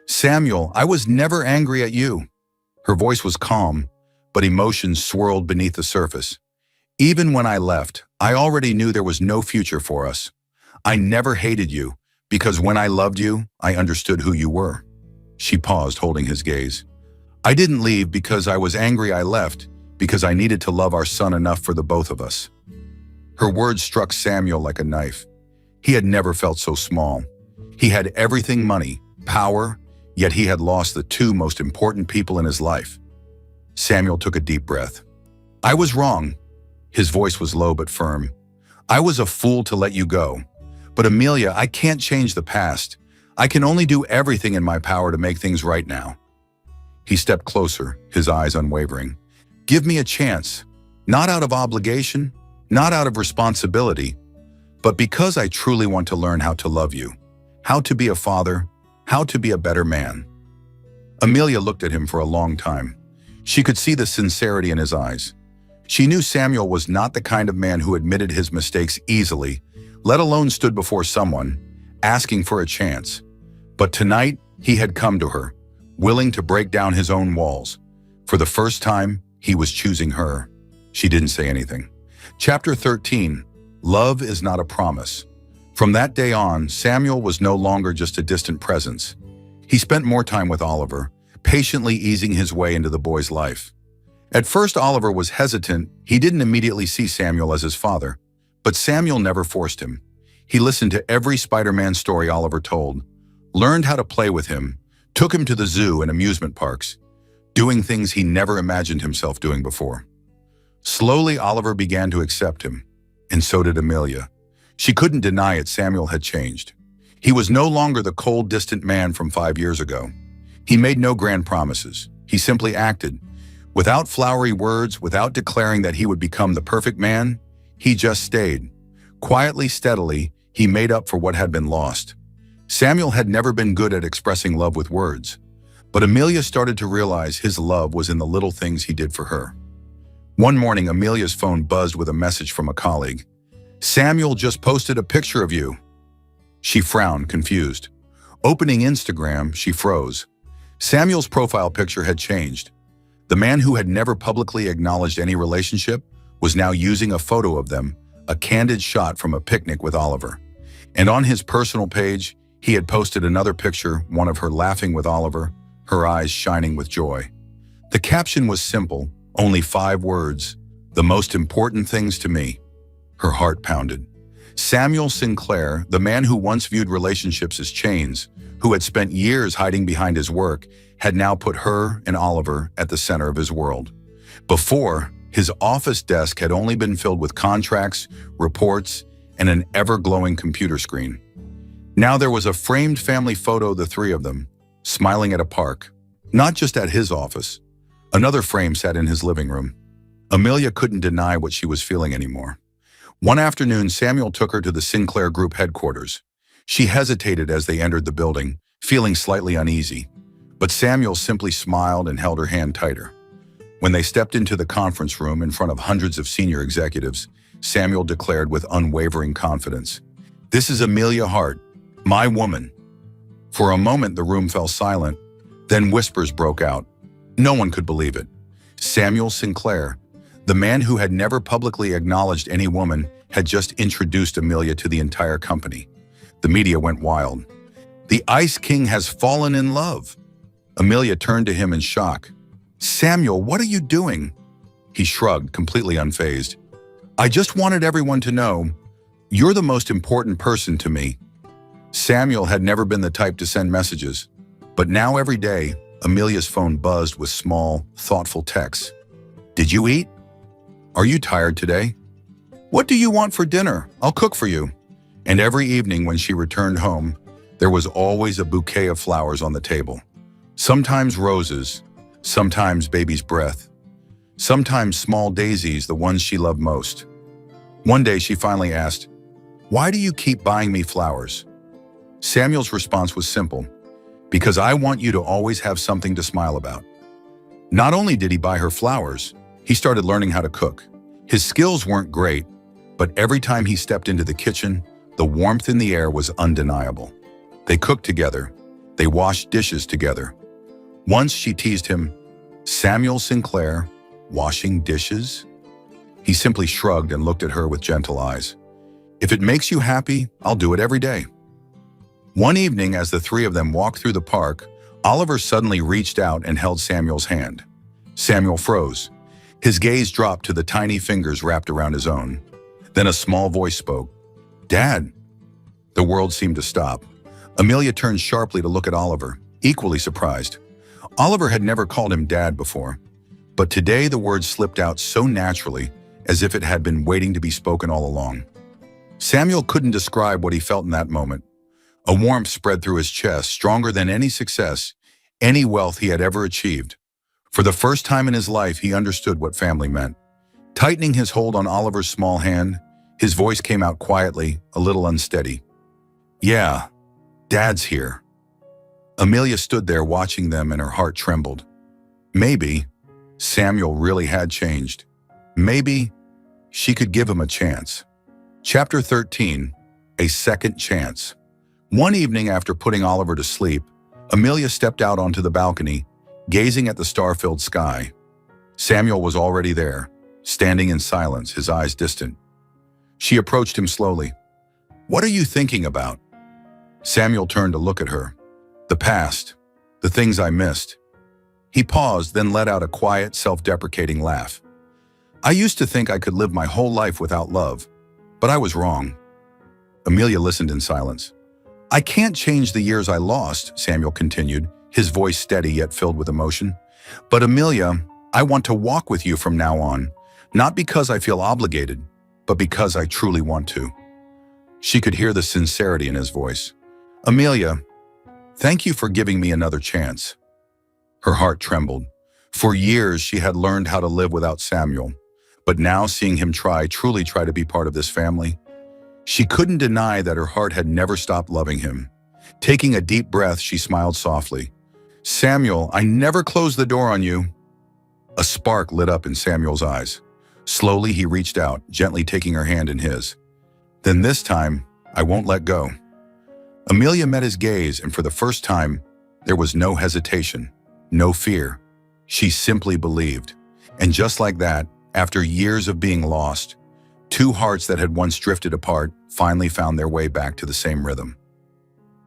Samuel, I was never angry at you. Her voice was calm, but emotions swirled beneath the surface. Even when I left, I already knew there was no future for us. I never hated you, because when I loved you, I understood who you were. She paused, holding his gaze. I didn't leave because I was angry. I left because I needed to love our son enough for the both of us. Her words struck Samuel like a knife. He had never felt so small. He had everything, money, power, yet he had lost the two most important people in his life. Samuel took a deep breath. I was wrong. His voice was low but firm. "I was a fool to let you go. But Amelia, I can't change the past. I can only do everything in my power to make things right now." He stepped closer, his eyes unwavering. "Give me a chance. Not out of obligation, not out of responsibility, but because I truly want to learn how to love you, how to be a father, how to be a better man." Amelia looked at him for a long time. She could see the sincerity in his eyes. She knew Samuel was not the kind of man who admitted his mistakes easily, let alone stood before someone, asking for a chance. But tonight, he had come to her, willing to break down his own walls. For the first time, he was choosing her. She didn't say anything. Chapter 13, Love is Not a Promise. From that day on, Samuel was no longer just a distant presence. He spent more time with Oliver, patiently easing his way into the boy's life. At first, Oliver was hesitant. He didn't immediately see Samuel as his father. But Samuel never forced him. He listened to every Spider-Man story Oliver told, learned how to play with him, took him to the zoo and amusement parks, doing things he never imagined himself doing before. Slowly, Oliver began to accept him, and so did Amelia. She couldn't deny it, Samuel had changed. He was no longer the cold, distant man from 5 years ago. He made no grand promises. He simply acted. Without flowery words, without declaring that he would become the perfect man, he just stayed. Quietly, steadily, he made up for what had been lost. Samuel had never been good at expressing love with words, but Amelia started to realize his love was in the little things he did for her. One morning, Amelia's phone buzzed with a message from a colleague. "Samuel just posted a picture of you." She frowned, confused. Opening Instagram, she froze. Samuel's profile picture had changed. The man who had never publicly acknowledged any relationship was now using a photo of them, a candid shot from a picnic with Oliver. And on his personal page, he had posted another picture, one of her laughing with Oliver, her eyes shining with joy. The caption was simple, only 5 words, "The most important things to me." Her heart pounded. Samuel Sinclair, the man who once viewed relationships as chains, who had spent years hiding behind his work, had now put her and Oliver at the center of his world. Before, his office desk had only been filled with contracts, reports, and an ever-glowing computer screen. Now there was a framed family photo of the 3 of them, smiling at a park. Not just at his office. Another frame sat in his living room. Amelia couldn't deny what she was feeling anymore. One afternoon, Samuel took her to the Sinclair Group headquarters. She hesitated as they entered the building, feeling slightly uneasy. But Samuel simply smiled and held her hand tighter. When they stepped into the conference room in front of hundreds of senior executives, Samuel declared with unwavering confidence, "This is Amelia Hart, my woman." For a moment, the room fell silent. Then whispers broke out. No one could believe it. Samuel Sinclair, the man who had never publicly acknowledged any woman, had just introduced Amelia to the entire company. The media went wild. "The Ice King has fallen in love." Amelia turned to him in shock. "Samuel, what are you doing?" He shrugged, completely unfazed. "I just wanted everyone to know, you're the most important person to me." Samuel had never been the type to send messages, but now every day, Amelia's phone buzzed with small, thoughtful texts. "Did you eat? Are you tired today? What do you want for dinner? I'll cook for you." And every evening when she returned home, there was always a bouquet of flowers on the table. Sometimes roses, sometimes baby's breath, sometimes small daisies, the ones she loved most. One day she finally asked, "Why do you keep buying me flowers?" Samuel's response was simple, "Because I want you to always have something to smile about." Not only did he buy her flowers, he started learning how to cook. His skills weren't great, but every time he stepped into the kitchen, the warmth in the air was undeniable. They cooked together. They washed dishes together. Once she teased him, "Samuel Sinclair, washing dishes?" He simply shrugged and looked at her with gentle eyes. "If it makes you happy, I'll do it every day." One evening, as the 3 of them walked through the park, Oliver suddenly reached out and held Samuel's hand. Samuel froze. His gaze dropped to the tiny fingers wrapped around his own. Then a small voice spoke, "Dad." The world seemed to stop. Amelia turned sharply to look at Oliver, equally surprised. Oliver had never called him Dad before, but today the words slipped out so naturally, as if it had been waiting to be spoken all along. Samuel couldn't describe what he felt in that moment. A warmth spread through his chest, stronger than any success, any wealth he had ever achieved. For the first time in his life, he understood what family meant. Tightening his hold on Oliver's small hand, his voice came out quietly, a little unsteady. "Yeah, Dad's here." Amelia stood there watching them and her heart trembled. Maybe Samuel really had changed. Maybe she could give him a chance. Chapter 13, A Second Chance. One evening after putting Oliver to sleep, Amelia stepped out onto the balcony, gazing at the star-filled sky. Samuel was already there, standing in silence, his eyes distant. She approached him slowly. "What are you thinking about?" Samuel turned to look at her. "The past, the things I missed." He paused, then let out a quiet, self-deprecating laugh. "I used to think I could live my whole life without love, but I was wrong." Amelia listened in silence. "I can't change the years I lost," Samuel continued, his voice steady yet filled with emotion. "But Amelia, I want to walk with you from now on, not because I feel obligated, but because I truly want to." She could hear the sincerity in his voice. "Amelia, thank you for giving me another chance." Her heart trembled. For years, she had learned how to live without Samuel, but now seeing him truly try to be part of this family, she couldn't deny that her heart had never stopped loving him. Taking a deep breath, she smiled softly. "Samuel, I never closed the door on you." A spark lit up in Samuel's eyes. Slowly, he reached out, gently taking her hand in his. "Then this time, I won't let go." Amelia met his gaze, and for the first time, there was no hesitation, no fear. She simply believed. And just like that, after years of being lost, two hearts that had once drifted apart finally found their way back to the same rhythm.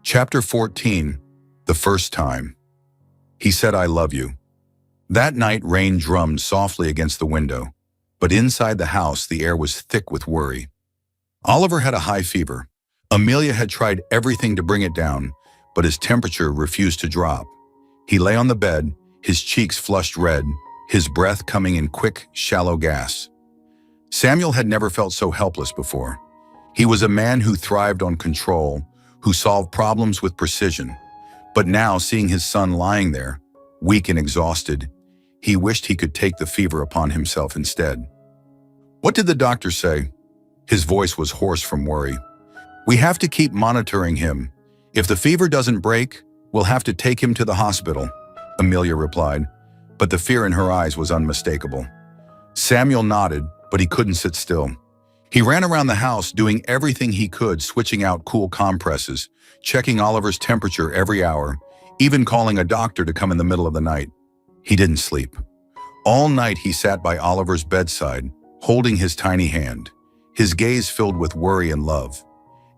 Chapter 14, The First Time. He said, "I love you." That night, rain drummed softly against the window, but inside the house, the air was thick with worry. Oliver had a high fever. Amelia had tried everything to bring it down, but his temperature refused to drop. He lay on the bed, his cheeks flushed red, his breath coming in quick, shallow gasps. Samuel had never felt so helpless before. He was a man who thrived on control, who solved problems with precision. But now, seeing his son lying there, weak and exhausted, he wished he could take the fever upon himself instead. "What did the doctor say?" His voice was hoarse from worry. "We have to keep monitoring him. If the fever doesn't break, we'll have to take him to the hospital," Amelia replied, but the fear in her eyes was unmistakable. Samuel nodded, but he couldn't sit still. He ran around the house, doing everything he could, switching out cool compresses, checking Oliver's temperature every hour, even calling a doctor to come in the middle of the night. He didn't sleep. All night he sat by Oliver's bedside, holding his tiny hand, his gaze filled with worry and love.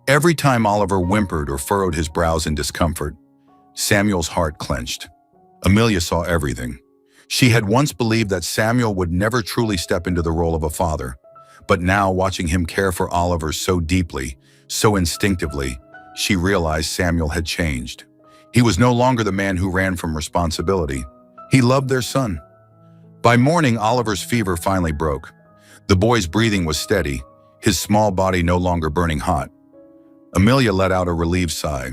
Every time Oliver whimpered or furrowed his brows in discomfort, Samuel's heart clenched. Amelia saw everything. She had once believed that Samuel would never truly step into the role of a father, but now, watching him care for Oliver so deeply, so instinctively, she realized Samuel had changed. He was no longer the man who ran from responsibility. He loved their son. By morning, Oliver's fever finally broke. The boy's breathing was steady, his small body no longer burning hot. Amelia let out a relieved sigh.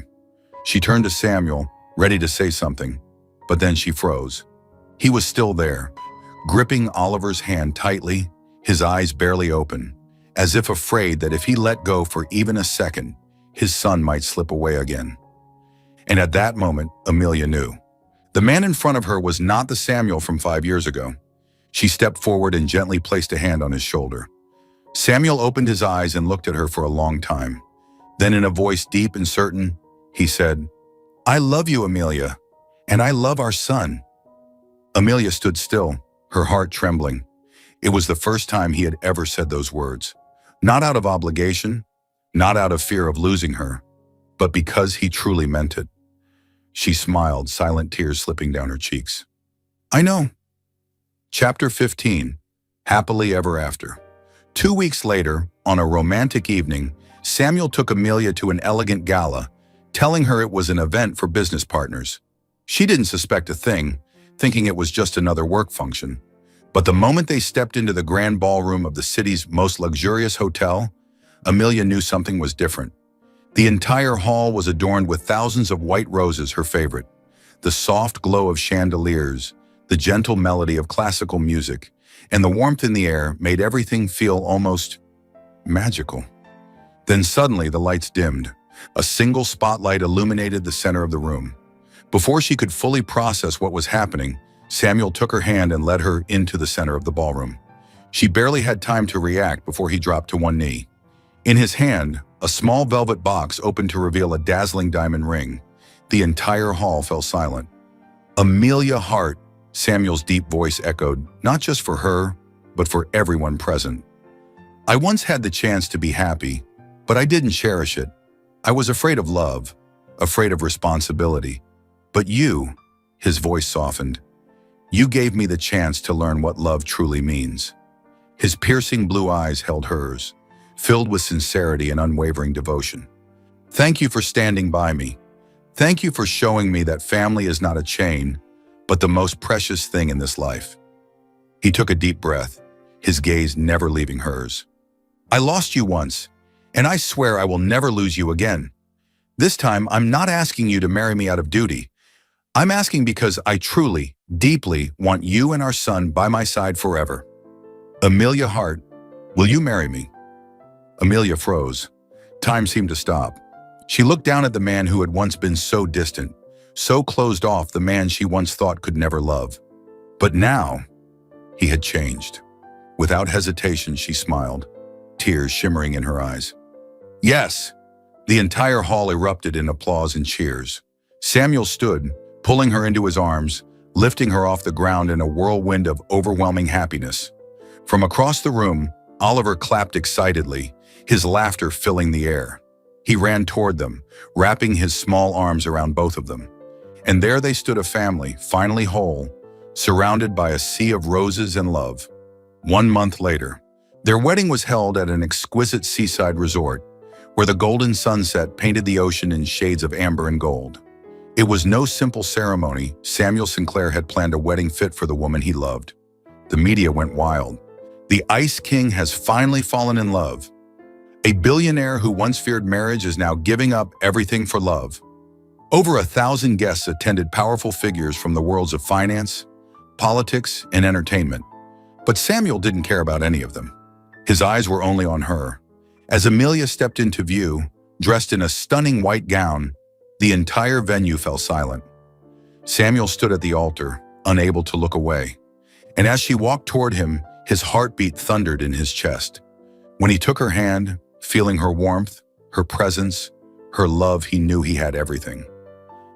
She turned to Samuel, ready to say something, but then she froze. He was still there, gripping Oliver's hand tightly, his eyes barely open, as if afraid that if he let go for even a second, his son might slip away again. And at that moment, Amelia knew. The man in front of her was not the Samuel from 5 years ago. She stepped forward and gently placed a hand on his shoulder. Samuel opened his eyes and looked at her for a long time. Then, in a voice deep and certain, he said, "I love you, Amelia, and I love our son." Amelia stood still, her heart trembling. It was the first time he had ever said those words. Not out of obligation, not out of fear of losing her, but because he truly meant it. She smiled, silent tears slipping down her cheeks. "I know." Chapter 15, Happily Ever After. 2 weeks later, on a romantic evening, Samuel took Amelia to an elegant gala, telling her it was an event for business partners. She didn't suspect a thing, thinking it was just another work function. But the moment they stepped into the grand ballroom of the city's most luxurious hotel, Amelia knew something was different. The entire hall was adorned with thousands of white roses, her favorite. The soft glow of chandeliers, the gentle melody of classical music, and the warmth in the air made everything feel almost magical. Then suddenly the lights dimmed. A single spotlight illuminated the center of the room. Before she could fully process what was happening, Samuel took her hand and led her into the center of the ballroom. She barely had time to react before he dropped to one knee. In his hand, a small velvet box opened to reveal a dazzling diamond ring. The entire hall fell silent. "Amelia Hart," Samuel's deep voice echoed, not just for her, but for everyone present. "I once had the chance to be happy, but I didn't cherish it. I was afraid of love, afraid of responsibility. But you," his voice softened, "you gave me the chance to learn what love truly means." His piercing blue eyes held hers, filled with sincerity and unwavering devotion. "Thank you for standing by me. Thank you for showing me that family is not a chain, but the most precious thing in this life." He took a deep breath, his gaze never leaving hers. "I lost you once, and I swear I will never lose you again. This time, I'm not asking you to marry me out of duty. I'm asking because I truly, deeply want you and our son by my side forever. Amelia Hart, will you marry me?" Amelia froze. Time seemed to stop. She looked down at the man who had once been so distant, so closed off, the man she once thought could never love. But now, he had changed. Without hesitation, she smiled, tears shimmering in her eyes. "Yes!" The entire hall erupted in applause and cheers. Samuel stood, pulling her into his arms, lifting her off the ground in a whirlwind of overwhelming happiness. From across the room, Oliver clapped excitedly, his laughter filling the air. He ran toward them, wrapping his small arms around both of them. And there they stood, a family, finally whole, surrounded by a sea of roses and love. 1 month later, their wedding was held at an exquisite seaside resort, where the golden sunset painted the ocean in shades of amber and gold. It was no simple ceremony. Samuel Sinclair had planned a wedding fit for the woman he loved. The media went wild. The Ice King has finally fallen in love. A billionaire who once feared marriage is now giving up everything for love. Over 1,000 guests attended, powerful figures from the worlds of finance, politics, and entertainment. But Samuel didn't care about any of them. His eyes were only on her. As Amelia stepped into view, dressed in a stunning white gown, the entire venue fell silent. Samuel stood at the altar, unable to look away. And as she walked toward him, his heartbeat thundered in his chest. When he took her hand, feeling her warmth, her presence, her love, he knew he had everything.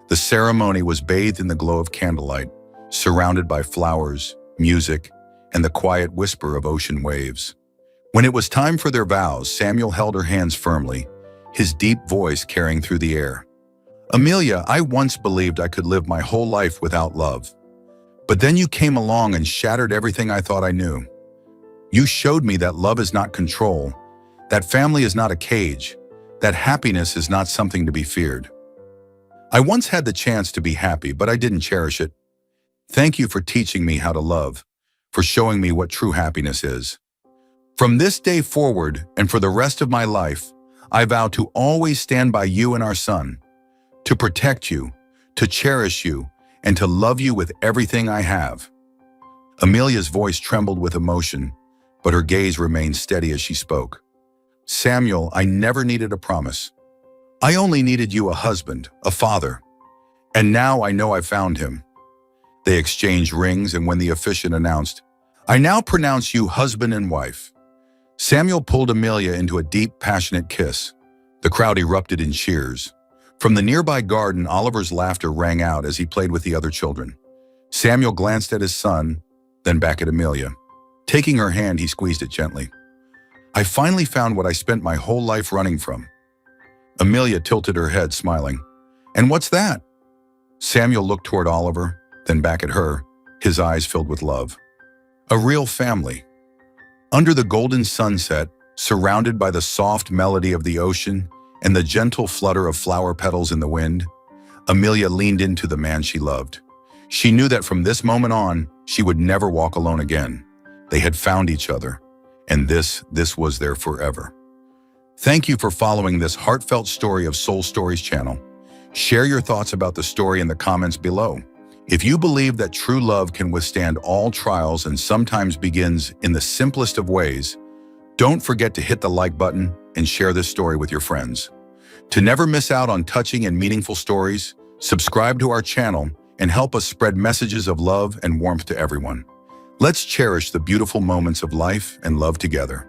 The ceremony was bathed in the glow of candlelight, surrounded by flowers, music, and the quiet whisper of ocean waves. When it was time for their vows, Samuel held her hands firmly, his deep voice carrying through the air. "Amelia, I once believed I could live my whole life without love. But then you came along and shattered everything I thought I knew. You showed me that love is not control, that family is not a cage, that happiness is not something to be feared. I once had the chance to be happy, but I didn't cherish it. Thank you for teaching me how to love, for showing me what true happiness is. From this day forward and for the rest of my life, I vow to always stand by you and our son, to protect you, to cherish you, and to love you with everything I have." Amelia's voice trembled with emotion, but her gaze remained steady as she spoke. "Samuel, I never needed a promise. I only needed you, a husband, a father. And now I know I found him." They exchanged rings, and when the officiant announced, "I now pronounce you husband and wife," Samuel pulled Amelia into a deep, passionate kiss. The crowd erupted in cheers. From the nearby garden, Oliver's laughter rang out as he played with the other children. Samuel glanced at his son, then back at Amelia. Taking her hand, he squeezed it gently. "I finally found what I spent my whole life running from." Amelia tilted her head, smiling. "And what's that?" Samuel looked toward Oliver, then back at her, his eyes filled with love. "A real family." Under the golden sunset, surrounded by the soft melody of the ocean and the gentle flutter of flower petals in the wind, Amelia leaned into the man she loved. She knew that from this moment on, she would never walk alone again. They had found each other, and this was their forever. Thank you for following this heartfelt story of Soul Stories channel. Share your thoughts about the story in the comments below. If you believe that true love can withstand all trials and sometimes begins in the simplest of ways, don't forget to hit the like button and share this story with your friends. To never miss out on touching and meaningful stories, subscribe to our channel and help us spread messages of love and warmth to everyone. Let's cherish the beautiful moments of life and love together.